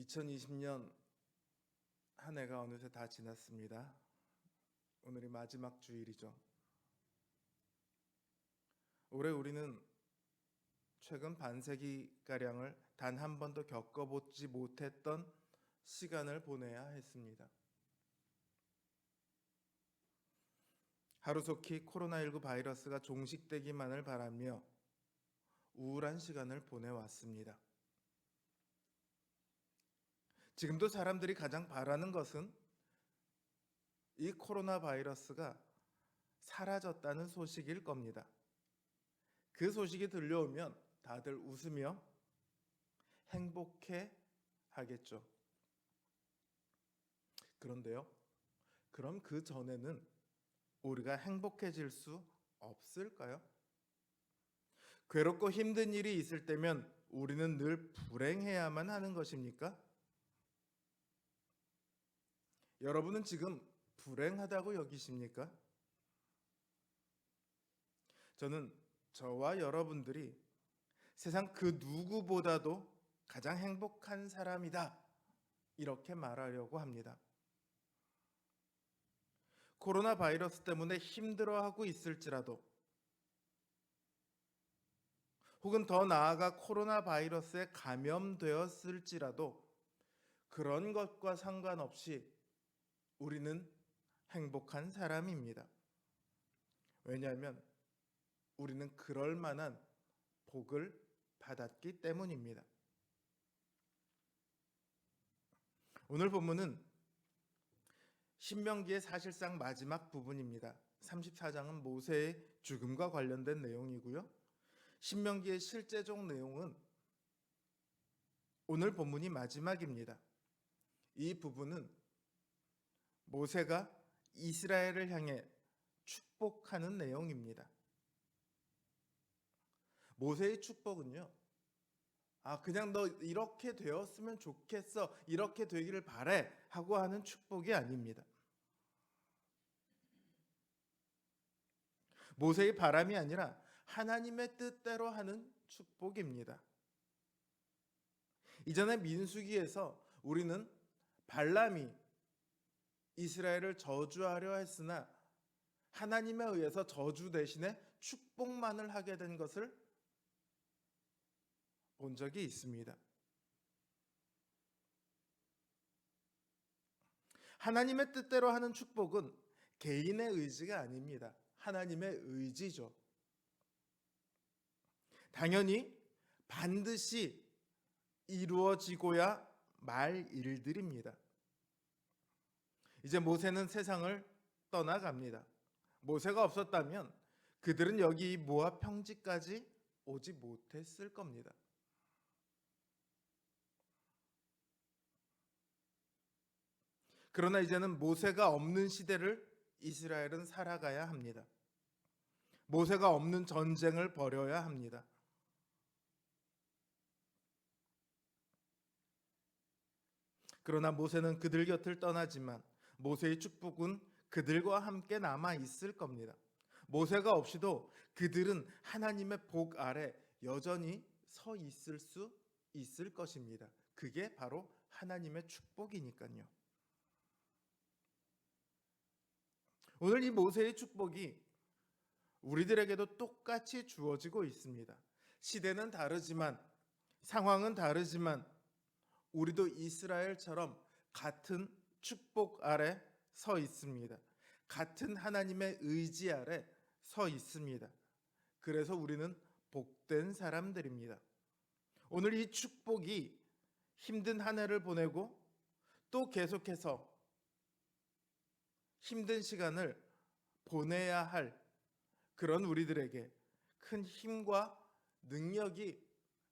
2020년 한 해가 어느새 다 지났습니다. 오늘이 마지막 주일이죠. 올해 우리는 최근 반세기가량을 단 한 번도 겪어보지 못했던 시간을 보내야 했습니다. 하루속히 코로나19 바이러스가 종식되기만을 바라며 우울한 시간을 보내왔습니다. 지금도 사람들이 가장 바라는 것은 이 코로나 바이러스가 사라졌다는 소식일 겁니다. 그 소식이 들려오면 다들 웃으며 행복해 하겠죠. 그런데요, 그럼 그 전에는 우리가 행복해질 수 없을까요? 괴롭고 힘든 일이 있을 때면 우리는 늘 불행해야만 하는 것입니까? 여러분은 지금 불행하다고 여기십니까? 저는 저와 여러분들이 세상 그 누구보다도 가장 행복한 사람이다, 이렇게 말하려고 합니다. 코로나 바이러스 때문에 힘들어하고 있을지라도, 혹은 더 나아가 코로나 바이러스에 감염되었을지라도 그런 것과 상관없이 우리는 행복한 사람입니다. 왜냐하면 우리는 그럴 만한 복을 받았기 때문입니다. 오늘 본문은 신명기의 사실상 마지막 부분입니다. 34장은 모세의 죽음과 관련된 내용이고요. 신명기의 실제적 내용은 오늘 본문이 마지막입니다. 이 부분은 모세가 이스라엘을 향해 축복하는 내용입니다. 모세의 축복은요, 그냥 너 이렇게 되었으면 좋겠어, 이렇게 되기를 바래 하고 하는 축복이 아닙니다. 모세의 바람이 아니라 하나님의 뜻대로 하는 축복입니다. 이전에 민수기에서 우리는 발람이 이스라엘을 저주하려 했으나 하나님에 의해서 저주 대신에 축복만을 하게 된 것을 본 적이 있습니다. 하나님의 뜻대로 하는 축복은 개인의 의지가 아닙니다. 하나님의 의지죠. 당연히 반드시 이루어지고야 말 일들입니다. 이제 모세는 세상을 떠나갑니다. 모세가 없었다면 그들은 여기 모압 평지까지 오지 못했을 겁니다. 그러나 이제는 모세가 없는 시대를 이스라엘은 살아가야 합니다. 모세가 없는 전쟁을 벌여야 합니다. 그러나 모세는 그들 곁을 떠나지만 모세의 축복은 그들과 함께 남아 있을 겁니다. 모세가 없이도 그들은 하나님의 복 아래 여전히 서 있을 수 있을 것입니다. 그게 바로 하나님의 축복이니까요. 오늘 이 모세의 축복이 우리들에게도 똑같이 주어지고 있습니다. 시대는 다르지만, 상황은 다르지만 우리도 이스라엘처럼 같은 축복 아래 서 있습니다. 같은 하나님의 의지 아래 서 있습니다. 그래서 우리는 복된 사람들입니다. 오늘 이 축복이 힘든 한 해를 보내고 또 계속해서 힘든 시간을 보내야 할 그런 우리들에게 큰 힘과 능력이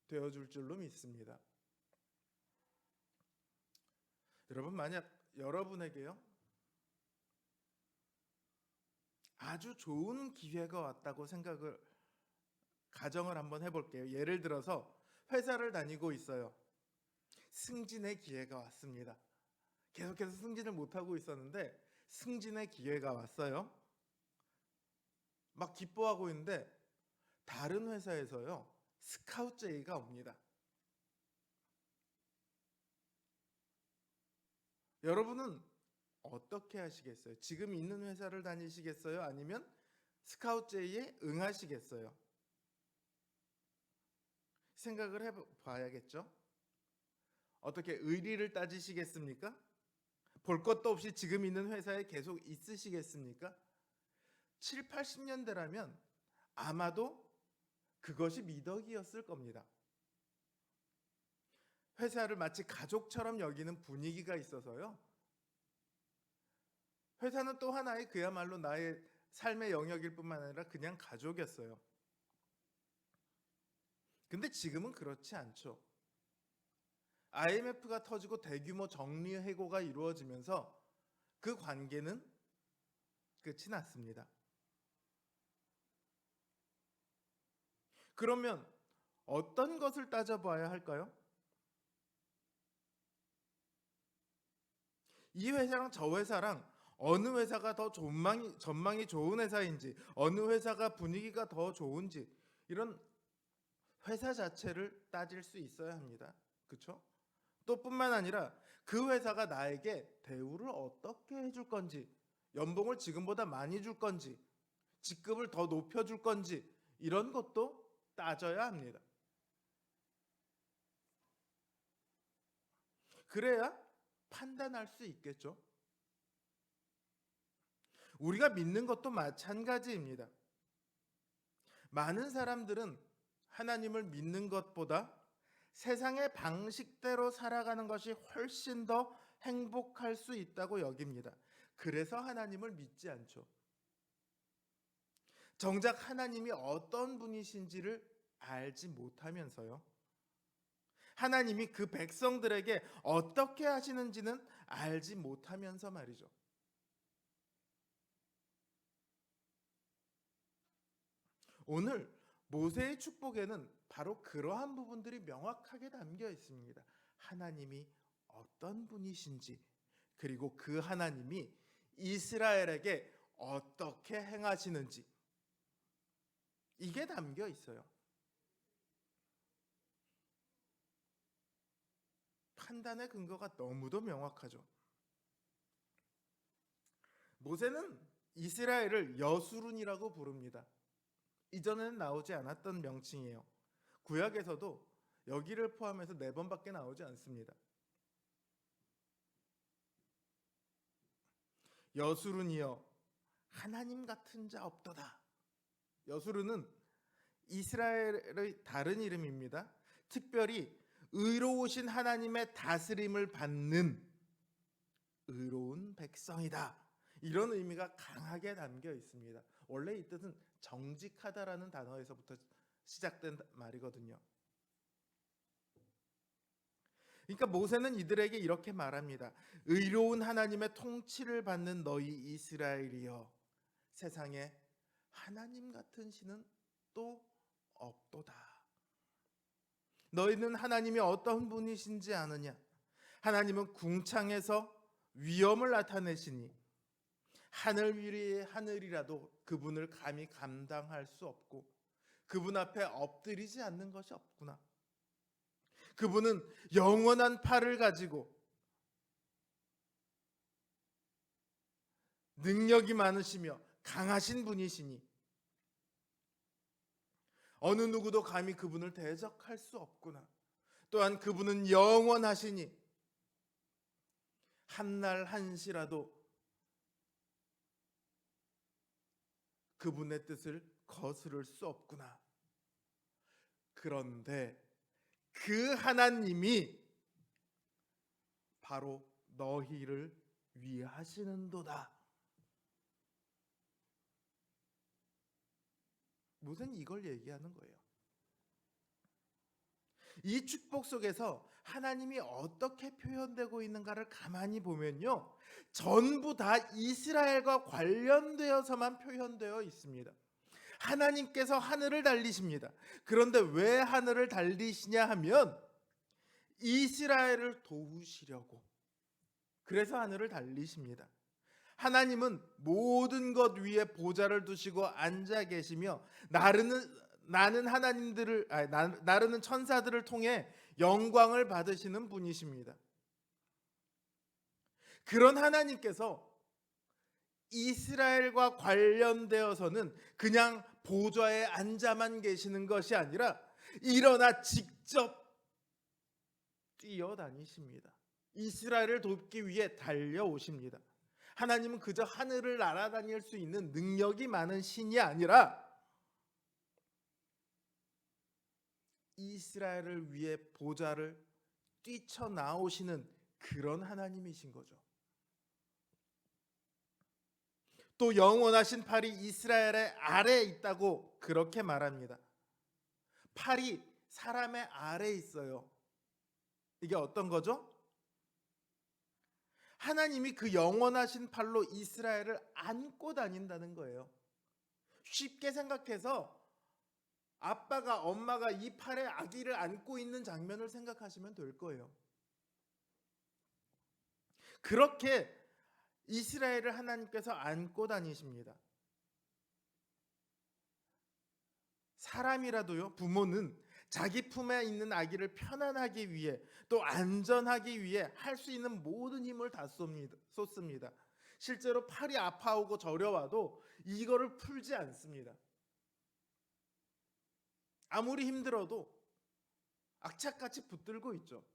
되어줄 줄로 믿습니다. 여러분, 만약 여러분에게요, 아주 좋은 기회가 왔다고 가정을 한번 해볼게요. 예를 들어서 회사를 다니고 있어요. 승진의 기회가 왔습니다. 계속해서 승진을 못하고 있었는데 승진의 기회가 왔어요. 막 기뻐하고 있는데 다른 회사에서요, 스카우트 제의가 옵니다. 여러분은 어떻게 하시겠어요? 지금 있는 회사를 다니시겠어요? 아니면 스카우트제의에 응하시겠어요? 생각을 해봐야겠죠? 어떻게 의리를 따지시겠습니까? 볼 것도 없이 지금 있는 회사에 계속 있으시겠습니까? 7, 80년대라면 아마도 그것이 미덕이었을 겁니다. 회사를 마치 가족처럼 여기는 분위기가 있어서요. 회사는 또 하나의 그야말로 나의 삶의 영역일 뿐만 아니라 그냥 가족이었어요. 근데 지금은 그렇지 않죠. IMF가 터지고 대규모 정리해고가 이루어지면서 그 관계는 끝이 났습니다. 그러면 어떤 것을 따져봐야 할까요? 이 회사랑 저 회사랑 어느 회사가 더 전망이 좋은 회사인지, 어느 회사가 분위기가 더 좋은지, 이런 회사 자체를 따질 수 있어야 합니다. 그렇죠? 또 뿐만 아니라 그 회사가 나에게 대우를 어떻게 해줄 건지, 연봉을 지금보다 많이 줄 건지, 직급을 더 높여줄 건지, 이런 것도 따져야 합니다. 그래야 판단할 수 있겠죠. 우리가 믿는 것도 마찬가지입니다. 많은 사람들은 하나님을 믿는 것보다 세상의 방식대로 살아가는 것이 훨씬 더 행복할 수 있다고 여깁니다. 그래서 하나님을 믿지 않죠. 정작 하나님이 어떤 분이신지를 알지 못하면서요. 하나님이 그 백성들에게 어떻게 하시는지는 알지 못하면서 말이죠. 오늘 모세의 축복에는 바로 그러한 부분들이 명확하게 담겨 있습니다. 하나님이 어떤 분이신지, 그리고 그 하나님이 이스라엘에게 어떻게 행하시는지, 이게 담겨 있어요. 판단의 근거가 너무도 명확하죠. 모세는 이스라엘을 여수룬이라고 부릅니다. 이전에는 나오지 않았던 명칭이에요. 구약에서도 여기를 포함해서 4번밖에 나오지 않습니다. 여수룬이여 하나님 같은 자 없도다. 여수룬은 이스라엘의 다른 이름입니다. 특별히 의로우신 하나님의 다스림을 받는 의로운 백성이다. 이런 의미가 강하게 담겨 있습니다. 원래 이 뜻은 정직하다라는 단어에서부터 시작된 말이거든요. 그러니까 모세는 이들에게 이렇게 말합니다. 의로운 하나님의 통치를 받는 너희 이스라엘이여, 세상에 하나님 같은 신은 또 없도다. 너희는 하나님이 어떤 분이신지 아느냐? 하나님은 궁창에서 위엄을 나타내시니 하늘 위의 하늘이라도 그분을 감히 감당할 수 없고 그분 앞에 엎드리지 않는 것이 없구나. 그분은 영원한 팔을 가지고 능력이 많으시며 강하신 분이시니 어느 누구도 감히 그분을 대적할 수 없구나. 또한 그분은 영원하시니 한날 한시라도 그분의 뜻을 거스를 수 없구나. 그런데 그 하나님이 바로 너희를 위하시는도다. 모세는 이걸 얘기하는 거예요. 이 축복 속에서 하나님이 어떻게 표현되고 있는가를 가만히 보면요, 전부 다 이스라엘과 관련되어서만 표현되어 있습니다. 하나님께서 하늘을 달리십니다. 그런데 왜 하늘을 달리시냐 하면 이스라엘을 도우시려고, 그래서 하늘을 달리십니다. 하나님은 모든 것 위에 보좌를 두시고 앉아 계시며 나르는 천사들을 통해 영광을 받으시는 분이십니다. 그런 하나님께서 이스라엘과 관련되어서는 그냥 보좌에 앉아만 계시는 것이 아니라 일어나 직접 뛰어다니십니다. 이스라엘을 돕기 위해 달려오십니다. 하나님은 그저 하늘을 날아다닐 수 있는 능력이 많은 신이 아니라 이스라엘을 위해 보좌를 뛰쳐나오시는 그런 하나님이신 거죠. 또 영원하신 팔이 이스라엘의 아래에 있다고 그렇게 말합니다. 팔이 사람의 아래에 있어요. 이게 어떤 거죠? 하나님이 그 영원하신 팔로 이스라엘을 안고 다닌다는 거예요. 쉽게 생각해서 아빠가 엄마가 이 팔에 아기를 안고 있는 장면을 생각하시면 될 거예요. 그렇게 이스라엘을 하나님께서 안고 다니십니다. 사람이라도요, 부모는 자기 품에 있는 아기를 편안하기 위해 또 안전하기 위해 할 수 있는 모든 힘을 다 쏟습니다. 실제로 팔이 아파오고 저려와도 이거를 풀지 않습니다. 아무리 힘들어도 악착같이 붙들고 있죠.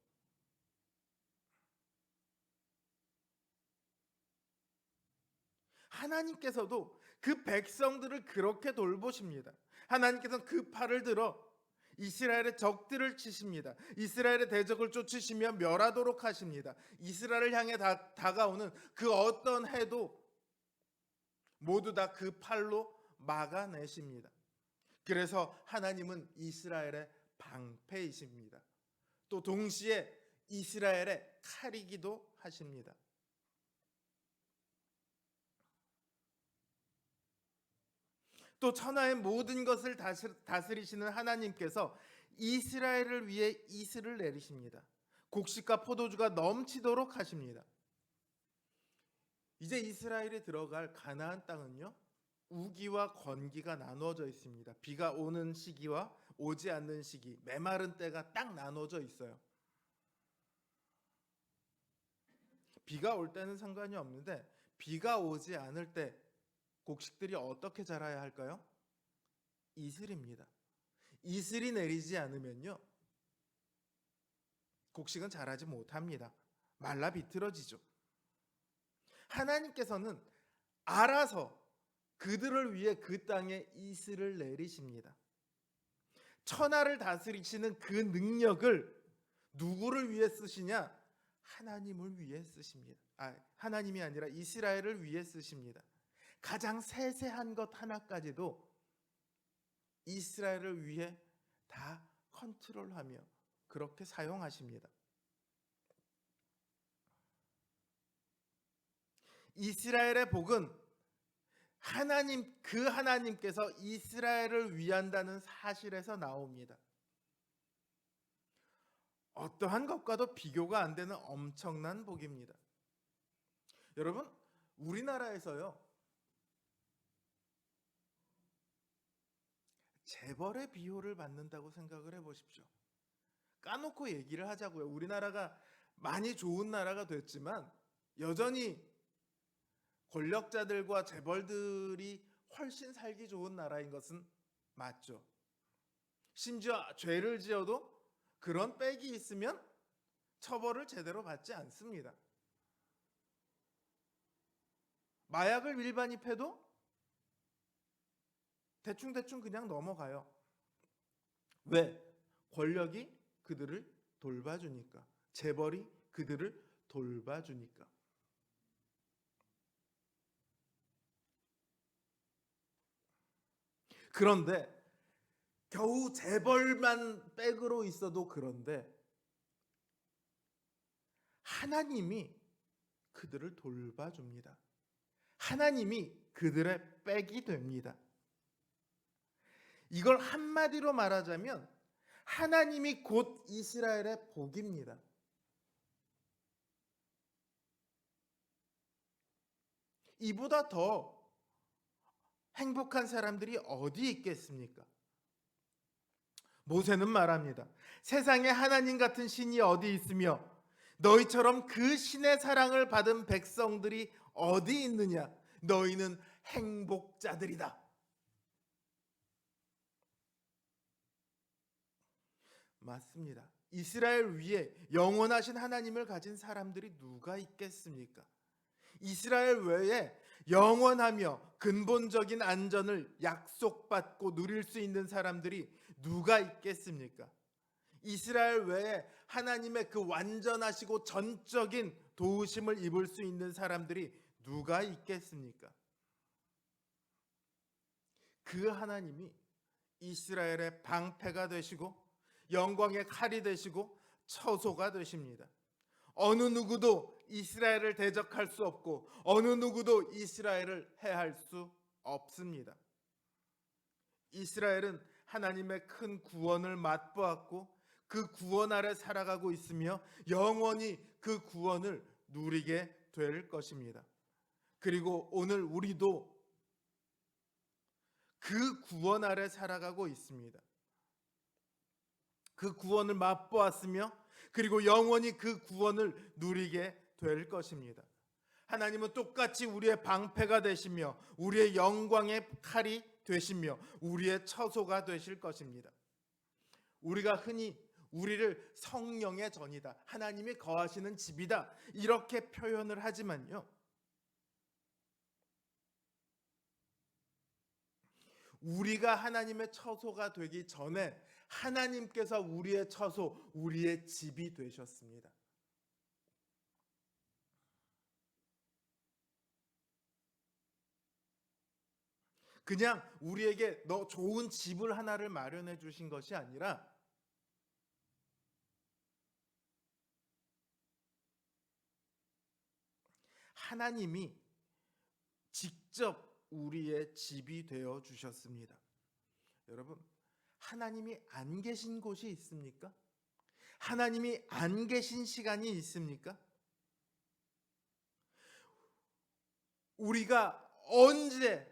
하나님께서도 그 백성들을 그렇게 돌보십니다. 하나님께서는 그 팔을 들어 이스라엘의 적들을 치십니다. 이스라엘의 대적을 쫓으시며 멸하도록 하십니다. 이스라엘을 향해 다가오는 그 어떤 해도 모두 다 그 팔로 막아내십니다. 그래서 하나님은 이스라엘의 방패이십니다. 또 동시에 이스라엘의 칼이기도 하십니다. 또 천하의 모든 것을 다스리시는 하나님께서 이스라엘을 위해 이슬을 내리십니다. 곡식과 포도주가 넘치도록 하십니다. 이제 이스라엘이 들어갈 가나안 땅은요, 우기와 건기가 나누어져 있습니다. 비가 오는 시기와 오지 않는 시기, 메마른 때가 딱 나누어져 있어요. 비가 올 때는 상관이 없는데 비가 오지 않을 때 곡식들이 어떻게 자라야 할까요? 이슬입니다. 이슬이 내리지 않으면요, 곡식은 자라지 못합니다. 말라 비틀어지죠. 하나님께서는 알아서 그들을 위해 그 땅에 이슬을 내리십니다. 천하를 다스리시는 그 능력을 누구를 위해 쓰시냐? 하나님을 위해 쓰십니다. 하나님이 아니라 이스라엘을 위해 쓰십니다. 가장 세세한 것 하나까지도 이스라엘을 위해 다 컨트롤하며 그렇게 사용하십니다. 이스라엘의 복은 그 하나님께서 이스라엘을 위한다는 사실에서 나옵니다. 어떠한 것과도 비교가 안 되는 엄청난 복입니다. 여러분, 우리나라에서요, 재벌의 비호를 받는다고 생각을 해보십시오. 까놓고 얘기를 하자고요. 우리나라가 많이 좋은 나라가 됐지만 여전히 권력자들과 재벌들이 훨씬 살기 좋은 나라인 것은 맞죠. 심지어 죄를 지어도 그런 빽이 있으면 처벌을 제대로 받지 않습니다. 마약을 일반입해도 대충 그냥 넘어가요. 왜? 권력이 그들을 돌봐주니까. 재벌이 그들을 돌봐주니까. 그런데 겨우 재벌만 백으로 있어도 그런데 하나님이 그들을 돌봐줍니다. 하나님이 그들의 백이 됩니다. 이걸 한마디로 말하자면 하나님이 곧 이스라엘의 복입니다. 이보다 더 행복한 사람들이 어디 있겠습니까? 모세는 말합니다. 세상에 하나님 같은 신이 어디 있으며 너희처럼 그 신의 사랑을 받은 백성들이 어디 있느냐? 너희는 행복자들이다. 맞습니다. 이스라엘 위에 영원하신 하나님을 가진 사람들이 누가 있겠습니까? 이스라엘 외에 영원하며 근본적인 안전을 약속받고 누릴 수 있는 사람들이 누가 있겠습니까? 이스라엘 외에 하나님의 그 완전하시고 전적인 도우심을 입을 수 있는 사람들이 누가 있겠습니까? 그 하나님이 이스라엘의 방패가 되시고 영광의 칼이 되시고 처소가 되십니다. 어느 누구도 이스라엘을 대적할 수 없고 어느 누구도 이스라엘을 해할 수 없습니다. 이스라엘은 하나님의 큰 구원을 맛보았고 그 구원 아래 살아가고 있으며 영원히 그 구원을 누리게 될 것입니다. 그리고 오늘 우리도 그 구원 아래 살아가고 있습니다. 그 구원을 맛보았으며 그리고 영원히 그 구원을 누리게 될 것입니다. 하나님은 똑같이 우리의 방패가 되시며 우리의 영광의 칼이 되시며 우리의 처소가 되실 것입니다. 우리가 흔히 우리를 성령의 전이다, 하나님이 거하시는 집이다 이렇게 표현을 하지만요, 우리가 하나님의 처소가 되기 전에 하나님께서 우리의 처소, 우리의 집이 되셨습니다. 그냥 우리에게 너 좋은 집을 하나를 마련해 주신 것이 아니라 하나님이 직접 우리의 집이 되어 주셨습니다. 여러분, 하나님이 안 계신 곳이 있습니까? 하나님이 안 계신 시간이 있습니까? 우리가 언제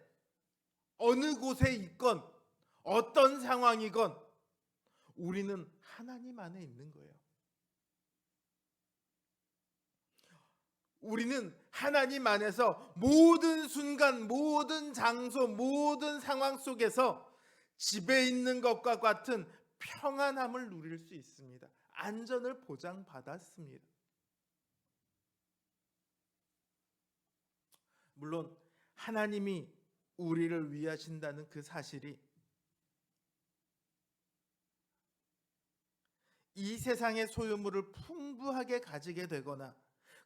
어느 곳에 있건 어떤 상황이건 우리는 하나님 안에 있는 거예요. 우리는 하나님 안에서 모든 순간, 모든 장소, 모든 상황 속에서 집에 있는 것과 같은 평안함을 누릴 수 있습니다. 안전을 보장받았습니다. 물론 하나님이 우리를 위하신다는 그 사실이 이 세상의 소유물을 풍부하게 가지게 되거나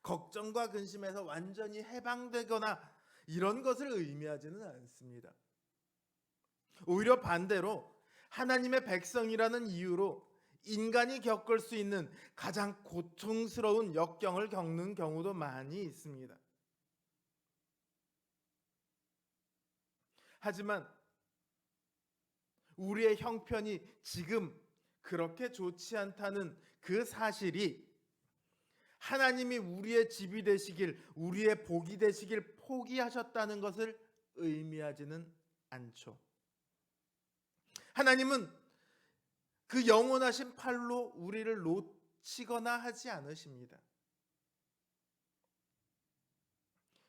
걱정과 근심에서 완전히 해방되거나 이런 것을 의미하지는 않습니다. 오히려 반대로 하나님의 백성이라는 이유로 인간이 겪을 수 있는 가장 고통스러운 역경을 겪는 경우도 많이 있습니다. 하지만 우리의 형편이 지금 그렇게 좋지 않다는 그 사실이 하나님이 우리의 집이 되시길, 우리의 복이 되시길 포기하셨다는 것을 의미하지는 않죠. 하나님은 그 영원하신 팔로 우리를 놓치거나 하지 않으십니다.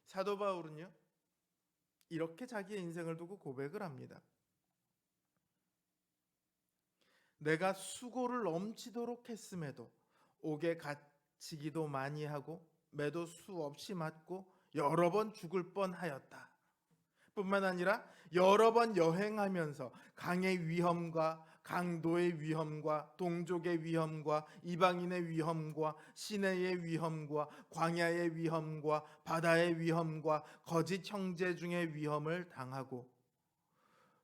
사도 바울은요, 이렇게 자기의 인생을 두고 고백을 합니다. 내가 수고를 넘치도록 했음에도 옥에 갇히기도 많이 하고 매도 수없이 맞고 여러 번 죽을 뻔하였다. 뿐만 아니라 여러 번 여행하면서 강의 위험과 강도의 위험과 동족의 위험과 이방인의 위험과 시내의 위험과 광야의 위험과 바다의 위험과 거짓 형제 중의 위험을 당하고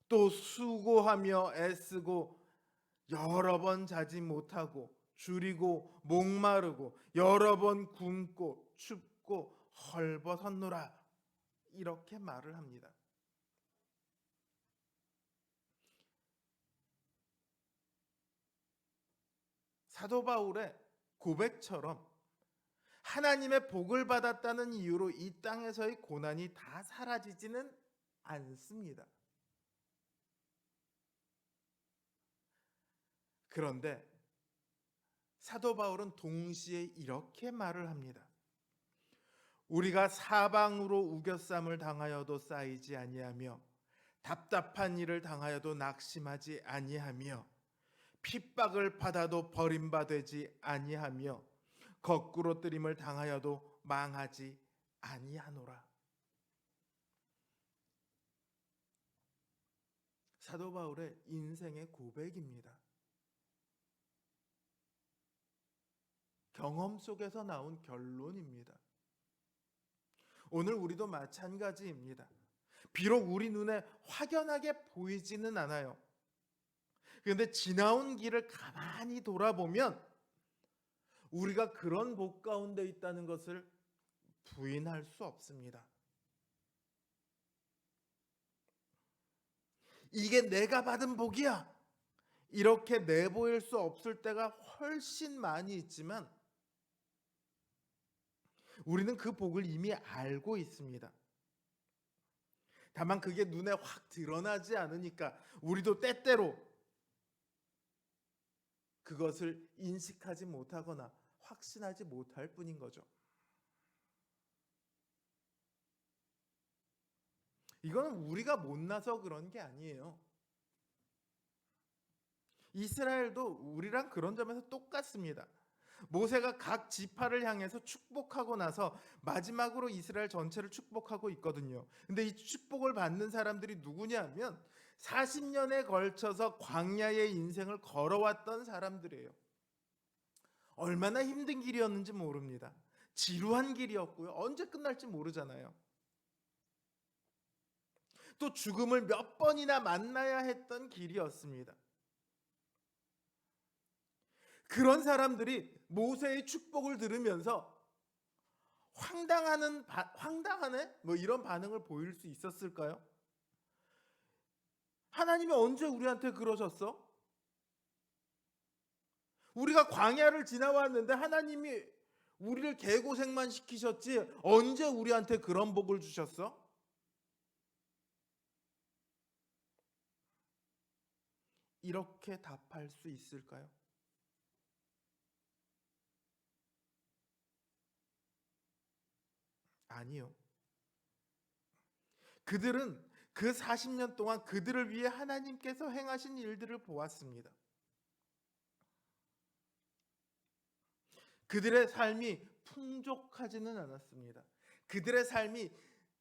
또 수고하며 애쓰고 여러 번 자지 못하고 줄이고 목마르고 여러 번 굶고 춥고 헐벗었노라 이렇게 말을 합니다. 사도 바울의 고백처럼 하나님의 복을 받았다는 이유로 이 땅에서의 고난이 다 사라지지는 않습니다. 그런데 사도 바울은 동시에 이렇게 말을 합니다. 우리가 사방으로 우겨쌈을 당하여도 쌓이지 아니하며 답답한 일을 당하여도 낙심하지 아니하며 핍박을 받아도 버림받지 아니하며 거꾸로 뜨림을 당하여도 망하지 아니하노라. 사도 바울의 인생의 고백입니다. 경험 속에서 나온 결론입니다. 오늘 우리도 마찬가지입니다. 비록 우리 눈에 확연하게 보이지는 않아요. 그런데 지나온 길을 가만히 돌아보면 우리가 그런 복 가운데 있다는 것을 부인할 수 없습니다. 이게 내가 받은 복이야, 이렇게 내보일 수 없을 때가 훨씬 많이 있지만 우리는 그 복을 이미 알고 있습니다. 다만 그게 눈에 확 드러나지 않으니까 우리도 때때로 그것을 인식하지 못하거나 확신하지 못할 뿐인 거죠. 이거는 우리가 못나서 그런 게 아니에요. 이스라엘도 우리랑 그런 점에서 똑같습니다. 모세가 각 지파를 향해서 축복하고 나서 마지막으로 이스라엘 전체를 축복하고 있거든요. 근데 이 축복을 받는 사람들이 누구냐면 40년에 걸쳐서 광야의 인생을 걸어왔던 사람들이에요. 얼마나 힘든 길이었는지 모릅니다. 지루한 길이었고요. 언제 끝날지 모르잖아요. 또 죽음을 몇 번이나 만나야 했던 길이었습니다. 그런 사람들이 모세의 축복을 들으면서 황당하네? 뭐 이런 반응을 보일 수 있었을까요? 하나님이 언제 우리한테 그러셨어? 우리가 광야를 지나왔는데 하나님이 우리를 개고생만 시키셨지 언제 우리한테 그런 복을 주셨어? 이렇게 답할 수 있을까요? 아니요. 그들은 그 40년 동안 그들을 위해 하나님께서 행하신 일들을 보았습니다. 그들의 삶이 풍족하지는 않았습니다. 그들의 삶이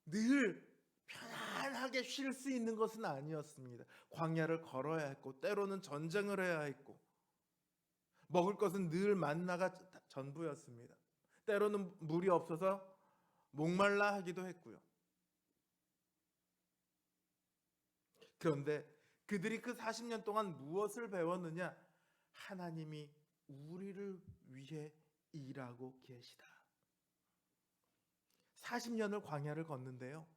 늘 편안하게 쉴 수 있는 것은 아니었습니다. 광야를 걸어야 했고 때로는 전쟁을 해야 했고 먹을 것은 늘 만나가 전부였습니다. 때로는 물이 없어서 목말라 하기도 했고요. 그런데 그들이 그 40년 동안 무엇을 배웠느냐? 하나님이 우리를 위해 일하고 계시다. 40년을 광야를 걷는데요.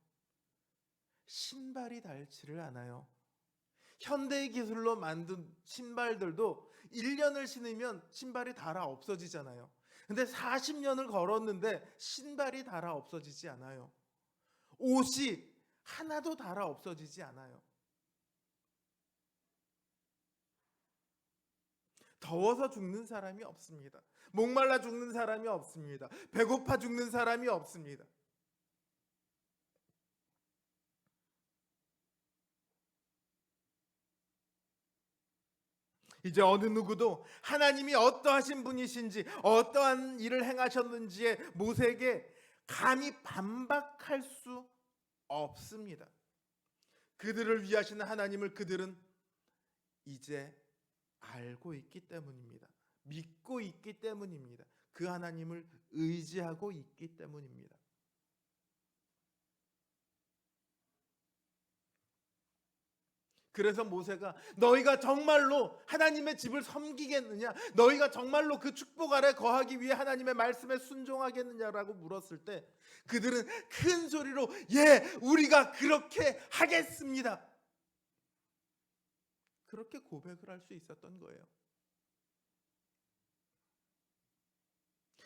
신발이 닳지를 않아요. 현대의 기술로 만든 신발들도 1년을 신으면 신발이 닳아 없어지잖아요. 근데 40년을 걸었는데 신발이 닳아 없어지지 않아요. 옷이 하나도 닳아 없어지지 않아요. 더워서 죽는 사람이 없습니다. 목말라 죽는 사람이 없습니다. 배고파 죽는 사람이 없습니다. 이제 어느 누구도 하나님이 어떠하신 분이신지 어떠한 일을 행하셨는지에 모세에게 감히 반박할 수 없습니다. 그들을 위하시는 하나님을 그들은 이제 알고 있기 때문입니다. 믿고 있기 때문입니다. 그 하나님을 의지하고 있기 때문입니다. 그래서 모세가 너희가 정말로 하나님의 집을 섬기겠느냐? 너희가 정말로 그 축복 아래 거하기 위해 하나님의 말씀에 순종하겠느냐라고 물었을 때 그들은 큰 소리로 예, 우리가 그렇게 하겠습니다. 그렇게 고백을 할 수 있었던 거예요.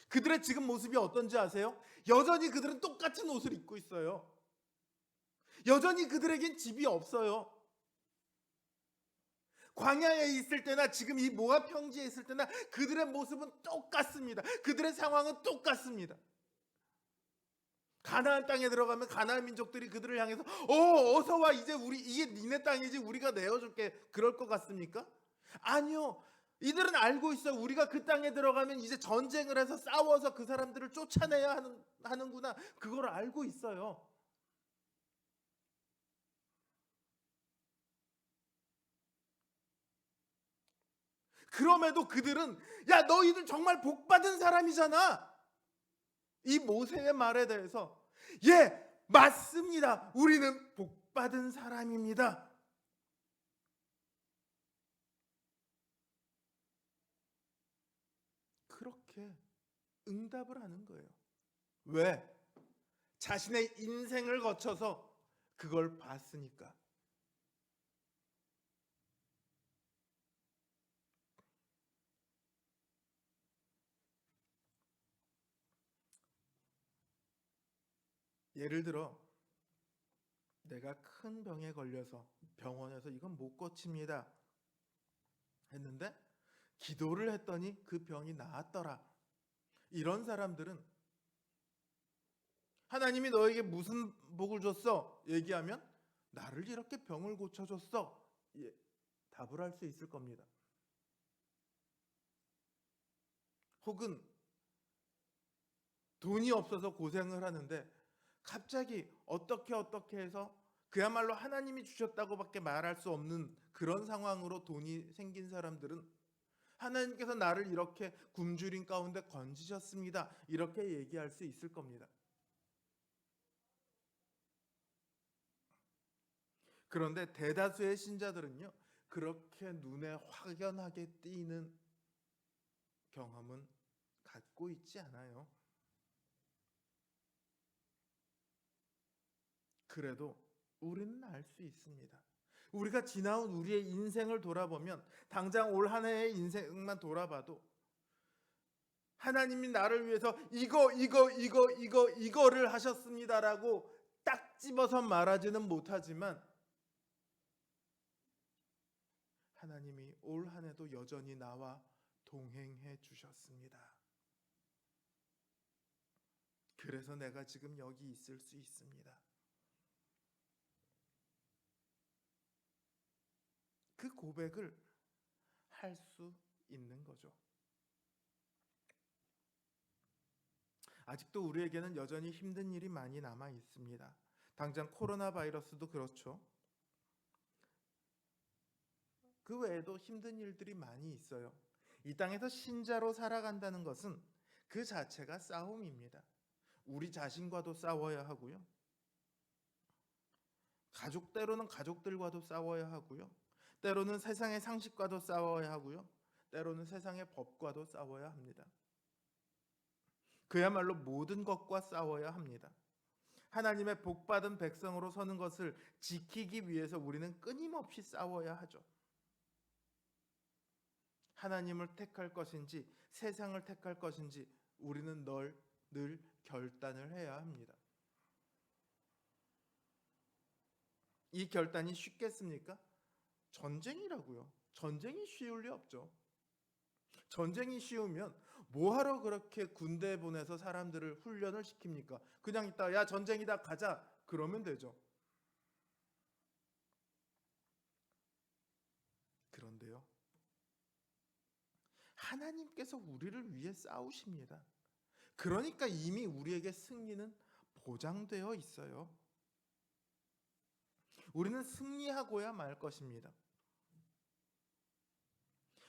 그들의 지금 모습이 어떤지 아세요? 여전히 그들은 똑같은 옷을 입고 있어요. 여전히 그들에겐 집이 없어요. 광야에 있을 때나 지금 이 모압 평지에 있을 때나 그들의 모습은 똑같습니다. 그들의 상황은 똑같습니다. 가나안 땅에 들어가면 가나안 민족들이 그들을 향해서 어서 와, 이제 이게 니네 땅이지, 우리가 내어줄게, 그럴 것 같습니까? 아니요. 이들은 알고 있어요. 우리가 그 땅에 들어가면 이제 전쟁을 해서 싸워서 그 사람들을 쫓아내야 하는구나. 그걸 알고 있어요. 그럼에도 그들은, 야, 너희들 정말 복받은 사람이잖아. 이 모세의 말에 대해서, 예, 맞습니다. 우리는 복받은 사람입니다. 그렇게 응답을 하는 거예요. 왜? 자신의 인생을 거쳐서 그걸 봤으니까. 예를 들어 내가 큰 병에 걸려서 병원에서 이건 못 고칩니다 했는데 기도를 했더니 그 병이 나았더라. 이런 사람들은 하나님이 너에게 무슨 복을 줬어? 얘기하면 나를 이렇게 병을 고쳐줬어. 예, 답을 할 수 있을 겁니다. 혹은 돈이 없어서 고생을 하는데 갑자기 어떻게 해서 그야말로 하나님이 주셨다고밖에 말할 수 없는 그런 상황으로 돈이 생긴 사람들은 하나님께서 나를 이렇게 굶주린 가운데 건지셨습니다. 이렇게 얘기할 수 있을 겁니다. 그런데 대다수의 신자들은요, 그렇게 눈에 확연하게 띄는 경험은 갖고 있지 않아요. 그래도 우리는 알 수 있습니다. 우리가 지나온 우리의 인생을 돌아보면 당장 올 한 해의 인생만 돌아봐도 하나님이 나를 위해서 이거를 하셨습니다라고 딱 집어서 말하지는 못하지만 하나님이 올 한 해도 여전히 나와 동행해 주셨습니다. 그래서 내가 지금 여기 있을 수 있습니다. 그 고백을 할 수 있는 거죠. 아직도 우리에게는 여전히 힘든 일이 많이 남아 있습니다. 당장 코로나 바이러스도 그렇죠. 그 외에도 힘든 일들이 많이 있어요. 이 땅에서 신자로 살아간다는 것은 그 자체가 싸움입니다. 우리 자신과도 싸워야 하고요. 때로는 가족들과도 싸워야 하고요. 때로는 세상의 상식과도 싸워야 하고요. 때로는 세상의 법과도 싸워야 합니다. 그야말로 모든 것과 싸워야 합니다. 하나님의 복받은 백성으로 서는 것을 지키기 위해서 우리는 끊임없이 싸워야 하죠. 하나님을 택할 것인지 세상을 택할 것인지 우리는 늘 결단을 해야 합니다. 이 결단이 쉽겠습니까? 전쟁이라고요. 전쟁이 쉬울 리 없죠. 전쟁이 쉬우면 뭐하러 그렇게 군대 보내서 사람들을 훈련을 시킵니까? 그냥 있다가 야, 전쟁이다, 가자, 그러면 되죠. 그런데요, 하나님께서 우리를 위해 싸우십니다. 그러니까 이미 우리에게 승리는 보장되어 있어요. 우리는 승리하고야 말 것입니다.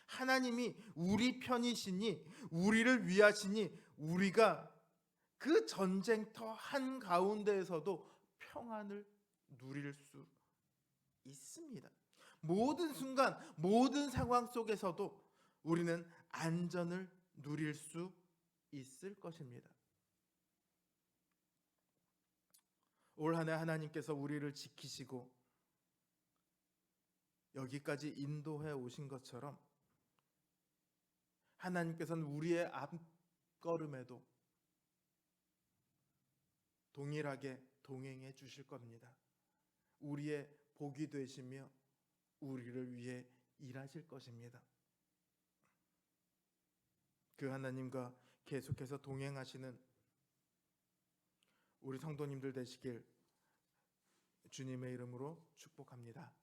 하나님이 우리 편이시니 우리를 위하시니 우리가 그 전쟁터 한가운데에서도 평안을 누릴 수 있습니다. 모든 순간, 모든 상황 속에서도 우리는 안전을 누릴 수 있을 것입니다. 올 한 해 하나님께서 우리를 지키시고 여기까지 인도해 오신 것처럼 하나님께서는 우리의 앞걸음에도 동일하게 동행해 주실 겁니다. 우리의 복이 되시며 우리를 위해 일하실 것입니다. 그 하나님과 계속해서 동행하시는 우리 성도님들 되시길 주님의 이름으로 축복합니다.